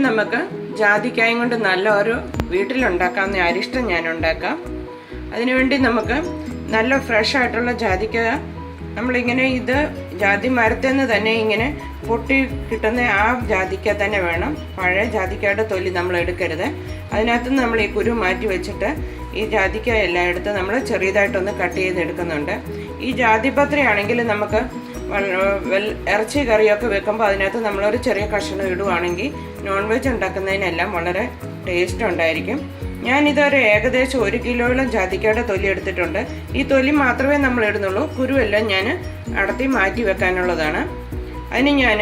നമുക്ക് ജാതിക്കായും കൊണ്ട് നല്ല ഒരു വീട്ടിലുണ്ടാക്കാവുന്ന അരിഷ്ടം ഞാൻ ഉണ്ടാക്കാം. അതിനുവേണ്ടി നമുക്ക് നല്ല ഫ്രഷ് ആയിട്ടുള്ള ജാതിക്ക നമ്മളിങ്ങനെ ഇത് ജാതി മരത്തിൽ നിന്ന് തന്നെ ഇങ്ങനെ പൊട്ടി കിട്ടുന്ന ആ ജാതിക്ക തന്നെ വേണം. പഴയ ജാതിക്കയുടെ തൊലി നമ്മൾ എടുക്കരുത്. അതിനകത്ത് നമ്മൾ ഈ കുരു മാറ്റി വെച്ചിട്ട് ഈ ജാതിക്ക എല്ലാം എടുത്ത് നമ്മൾ ചെറിയതായിട്ടൊന്ന് കട്ട് ചെയ്തെടുക്കുന്നുണ്ട്. ഈ ജാതിപത്രിയാണെങ്കിൽ നമുക്ക് ഇറച്ചി കറിയൊക്കെ വെക്കുമ്പോൾ അതിനകത്ത് നമ്മളൊരു ചെറിയ കഷ്ണം ഇടുവാണെങ്കിൽ നോൺ വെജ് ഉണ്ടാക്കുന്നതിനെല്ലാം വളരെ ടേസ്റ്റ് ഉണ്ടായിരിക്കും. ഞാനിതൊരു ഏകദേശം 1 കിലോയോളം ജാതിക്കയുടെ തൊലി എടുത്തിട്ടുണ്ട്. ഈ തൊലി മാത്രമേ നമ്മൾ ഇടുന്നുള്ളൂ. കുരുവെല്ലാം ഞാൻ അടത്തി മാറ്റി വെക്കാനുള്ളതാണ്. അതിന് ഞാൻ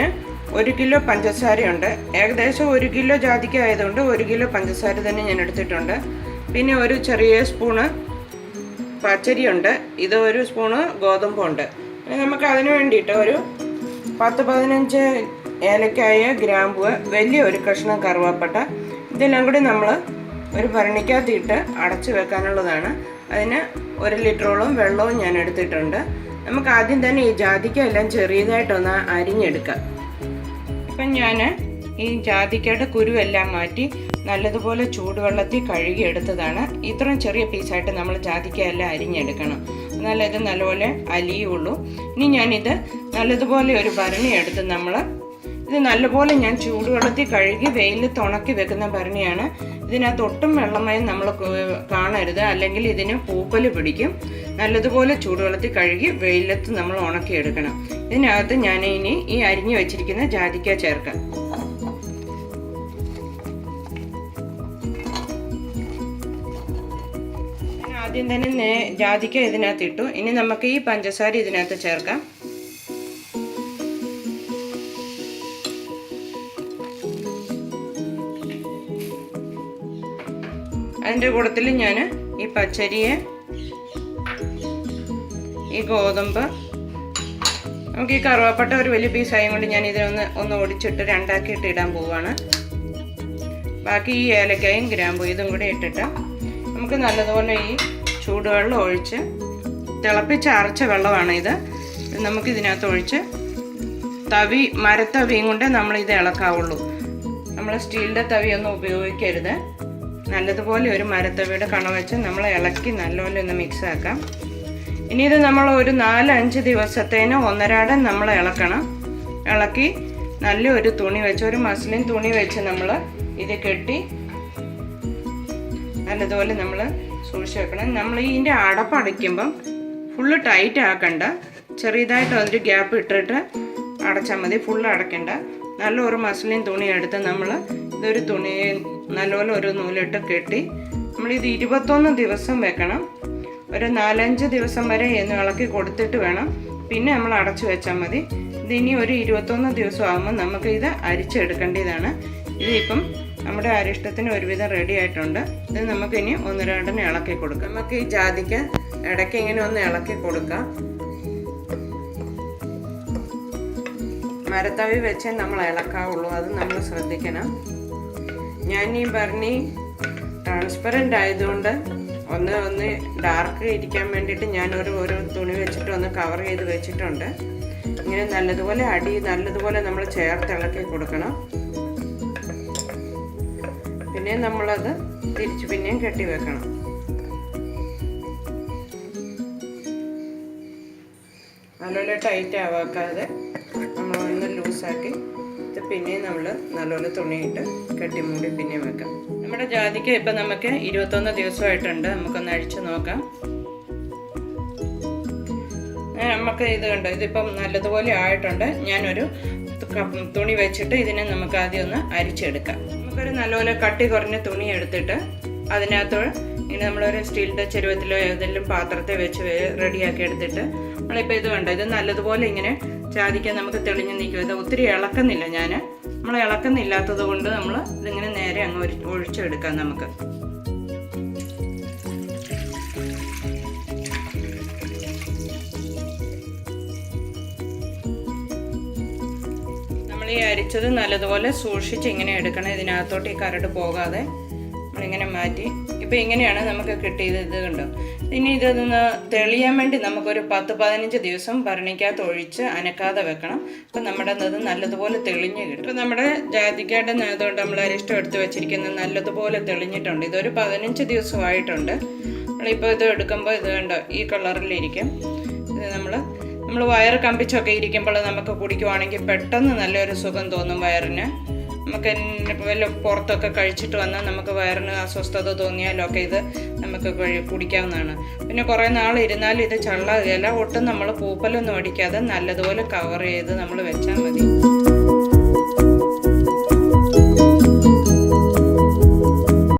1 കിലോ പഞ്ചസാരയുണ്ട്. ഏകദേശം 1 കിലോ ജാതിക്ക ആയതുകൊണ്ട് 1 കിലോ പഞ്ചസാര തന്നെ ഞാൻ എടുത്തിട്ടുണ്ട്. പിന്നെ ഒരു ചെറിയ സ്പൂണ് പച്ചരിയുണ്ട്. ഇത് 1 സ്പൂണ് ഗോതമ്പുണ്ട്. നമുക്ക് അതിന് വേണ്ടിയിട്ട് ഒരു 10-15 ഏലക്കായ, ഗ്രാമ്പു, വലിയ ഒരു കഷ്ണം കറുവാപ്പട്ട, ഇതെല്ലാം കൂടി നമ്മൾ ഒരു ഭരണിക്കകത്തിട്ട് അടച്ചു വെക്കാനുള്ളതാണ്. അതിന് 1 ലിറ്ററോളം വെള്ളവും ഞാൻ എടുത്തിട്ടുണ്ട്. നമുക്ക് ആദ്യം തന്നെ ഈ ജാതിക്ക എല്ലാം ചെറിയതായിട്ടൊന്ന് അരിഞ്ഞെടുക്കാം. ഇപ്പം ഞാൻ ഈ ജാതിക്കയുടെ കുരുവെല്ലാം മാറ്റി നല്ലതുപോലെ ചൂടുവെള്ളത്തിൽ കഴുകി എടുത്തതാണ്. ഇത്രയും ചെറിയ പീസായിട്ട് നമ്മൾ ജാതിക്ക എല്ലാം അരിഞ്ഞെടുക്കണം. എന്നാലേ ഇത് നല്ലപോലെ അലിയുള്ളൂ. ഇനി ഞാനിത് നല്ലതുപോലെ ഒരു ഭരണി എടുത്ത് ഇത് നല്ലപോലെ ഞാൻ ചൂടുവെള്ളത്തിൽ കഴുകി വെയിലത്ത് ഉണക്കി വെക്കുന്ന ഭരണിയാണ്. ഇതിനകത്ത് ഒട്ടും വെള്ളമയം നമ്മൾ കാണരുത്, അല്ലെങ്കിൽ ഇതിന് പൂപ്പൽ പിടിക്കും. നല്ലതുപോലെ ചൂടുവെള്ളത്തിൽ കഴുകി വെയിലത്ത് നമ്മൾ ഉണക്കിയെടുക്കണം. ഇതിനകത്ത് ഞാൻ ഇനി ഈ അരിഞ്ഞു വെച്ചിരിക്കുന്ന ജാതിക്ക ചേർക്കാം. ഞാൻ ആദ്യം തന്നെ ജാതിക്ക ഇതിനകത്ത് ഇട്ടു. ഇനി നമുക്ക് ഈ പഞ്ചസാര ഇതിനകത്ത് ചേർക്കാം. അതിൻ്റെ കൂട്ടത്തിൽ ഞാൻ ഈ പച്ചരിയെ, ഈ ഗോതമ്പ്, നമുക്ക് ഈ കറുവാപ്പട്ട ഒരു വലിയ പീസായും കൊണ്ട് ഞാൻ ഇതിനൊന്ന് ഒടിച്ചിട്ട് 2ആക്കിയിട്ട് ഇടാൻ പോവുകയാണ്. ബാക്കി ഈ ഏലക്കായും ഗ്രാമ്പും ഇതും കൂടി ഇട്ടിട്ട് നമുക്ക് നല്ലതുപോലെ ഈ ചൂടുവെള്ളം ഒഴിച്ച്, തിളപ്പിച്ചരച്ച വെള്ളമാണ് ഇത്, നമുക്കിതിനകത്ത് ഒഴിച്ച് മരത്തവിയും കൊണ്ട് നമ്മളിത് ഇളക്കാവുള്ളൂ. നമ്മൾ സ്റ്റീലിൻ്റെ തവിയൊന്നും ഉപയോഗിക്കരുത്. നല്ലതുപോലെ ഒരു മരത്തവിയുടെ കണ വെച്ച് നമ്മൾ ഇളക്കി നല്ലപോലെ ഒന്ന് മിക്സ് ആക്കാം. ഇനി ഇത് നമ്മൾ ഒരു 4-5 ദിവസത്തേന് ഒന്നരാടം നമ്മൾ ഇളക്കണം. ഇളക്കി നല്ലൊരു തുണി വെച്ച്, ഒരു മസ്ലിൻ തുണി വെച്ച് നമ്മൾ ഇത് കെട്ടി നല്ലതുപോലെ നമ്മൾ സൂക്ഷിച്ച് വെക്കണം. നമ്മൾ ഇതിൻ്റെ അടപ്പടയ്ക്കുമ്പം ഫുള്ള് ടൈറ്റ് ആക്കണ്ട, ചെറിയതായിട്ട് ഒരു ഗ്യാപ്പ് ഇട്ടിട്ട് അടച്ചാൽ മതി. ഫുള്ള് അടയ്ക്കണ്ട. നല്ല ഒരു മസ്ലിൻ തുണി എടുത്ത് ഇതൊരു തുണി നല്ലപോലെ ഒരു നൂലിട്ട് കെട്ടി നമ്മളിത് 21 ദിവസം വെക്കണം. ഒരു 4-5 ദിവസം വരെ എന്ന് ഇളക്കി കൊടുത്തിട്ട് വേണം പിന്നെ നമ്മൾ അടച്ചു വെച്ചാൽ മതി. ഇതിനി ഒരു 21 ദിവസം ആകുമ്പോൾ നമുക്ക് ഇത് അരിച്ചെടുക്കേണ്ടതാണ്. ഇതിപ്പം നമ്മുടെ അരിഷ്ടത്തിന് ഒരുവിധം റെഡി ആയിട്ടുണ്ട്. ഇത് നമുക്കിനി 1-2 ഇളക്കി കൊടുക്കാം. നമുക്ക് ഈ ജാതിക്ക ഇടയ്ക്ക് ഇങ്ങനെ ഒന്ന് ഇളക്കി കൊടുക്കാം. മരത്തവി വെച്ച് നമ്മൾ ഇളക്കാവുള്ളൂ, അത് നമ്മൾ ശ്രദ്ധിക്കണം. ഞാൻ ഈ ഭരണി ട്രാൻസ്പെറൻ്റ് ആയതുകൊണ്ട് ഒന്ന് ഡാർക്ക് ഇരിക്കാൻ വേണ്ടിയിട്ട് ഞാൻ ഒരു തുണി വെച്ചിട്ട് ഒന്ന് കവർ ചെയ്ത് വെച്ചിട്ടുണ്ട്. ഇങ്ങനെ നല്ലതുപോലെ നമ്മൾ ചേർത്ത് ഇളക്കി കൊടുക്കണം. പിന്നെ നമ്മളത് തിരിച്ച് പിന്നെയും കെട്ടി വെക്കണം. നല്ലപോലെ ടൈറ്റ് ആവാക്കാതെ നമ്മളൊന്ന് ലൂസാക്കി പിന്നെയും നമ്മൾ നല്ലപോലെ തുണിയിട്ട് കെട്ടി മൂടി പിന്നെയും വെക്കാം. നമ്മുടെ ജാതിക്ക ഇപ്പം നമുക്ക് 21 ദിവസമായിട്ടുണ്ട്. നമുക്കൊന്ന് അഴിച്ചു നോക്കാം. നമുക്ക് ഇത് കണ്ടോ, ഇതിപ്പം നല്ലതുപോലെ ആയിട്ടുണ്ട്. ഞാനൊരു തുണി വെച്ചിട്ട് ഇതിനെ നമുക്ക് ആദ്യം ഒന്ന് അരിച്ചെടുക്കാം. നമുക്കൊരു നല്ലപോലെ കട്ടി കുറഞ്ഞ തുണി എടുത്തിട്ട് അതിനകത്ത് ഇങ്ങനെ നമ്മളൊരു സ്റ്റീലിൻ്റെ ചെരുവത്തിലോ ഏതെങ്കിലും പാത്രത്തെ വെച്ച് റെഡിയാക്കി എടുത്തിട്ട് നമ്മളിപ്പോൾ ഇത് കണ്ടോ, ഇത് നല്ലതുപോലെ ഇങ്ങനെ ജാതിക്ക നമുക്ക് തെളിഞ്ഞ് നിൽക്കും. ഇത് ഒത്തിരി ഇളക്കുന്നില്ല. നമ്മൾ ഇളക്കുന്നില്ലാത്തത് കൊണ്ട് നമ്മൾ ഇതിങ്ങനെ നേരെ അങ്ങ് ഒഴിച്ചെടുക്കാം. നമുക്ക് നമ്മൾ ഈ അരിച്ചത് നല്ലതുപോലെ സൂക്ഷിച്ച് ഇങ്ങനെ എടുക്കണം. ഇതിനകത്തോട്ട് ഈ കരട് പോകാതെ നമ്മളിങ്ങനെ മാറ്റി. ഇപ്പം ഇങ്ങനെയാണ് നമുക്ക് കിട്ടിയത്. ഇത് കണ്ടോ, ഇനി ഇതൊന്ന് തെളിയാൻ വേണ്ടി നമുക്കൊരു 10-15 ദിവസം ഭരണിക്കകത്ത് ഒഴിച്ച് അനക്കാതെ വെക്കണം. അപ്പം നമ്മുടെ ഇത് നല്ലതുപോലെ തെളിഞ്ഞ് കിട്ടും. ഇപ്പം നമ്മുടെ ജാതിക്കയുടെ അതുകൊണ്ട് നമ്മൾ അരിഷ്ടം എടുത്ത് വെച്ചിരിക്കുന്നത് നല്ലതുപോലെ തെളിഞ്ഞിട്ടുണ്ട്. ഇതൊരു 15 ദിവസമായിട്ടുണ്ട്. നമ്മളിപ്പോൾ ഇത് എടുക്കുമ്പോൾ ഇത് കണ്ടോ ഈ കളറിലിരിക്കും. ഇത് നമ്മൾ വയറ് കമ്പിച്ചൊക്കെ ഇരിക്കുമ്പോൾ നമുക്ക് കുടിക്കുവാണെങ്കിൽ പെട്ടെന്ന് നല്ലൊരു സുഖം തോന്നും വയറിന്. നമുക്ക് വല്ല പുറത്തൊക്കെ കഴിച്ചിട്ട് വന്നാൽ നമുക്ക് വയറിന് അസ്വസ്ഥത തോന്നിയാലൊക്കെ ഇത് നമുക്ക് കുടിക്കാവുന്നതാണ്. പിന്നെ കുറേ നാൾ ഇരുന്നാലും ഇത് ചള്ളാകുകയില്ല. ഒട്ടും നമ്മൾ പൂപ്പലൊന്നും അടിക്കാതെ നല്ലതുപോലെ കവർ ചെയ്ത് നമ്മൾ വെച്ചാൽ മതി.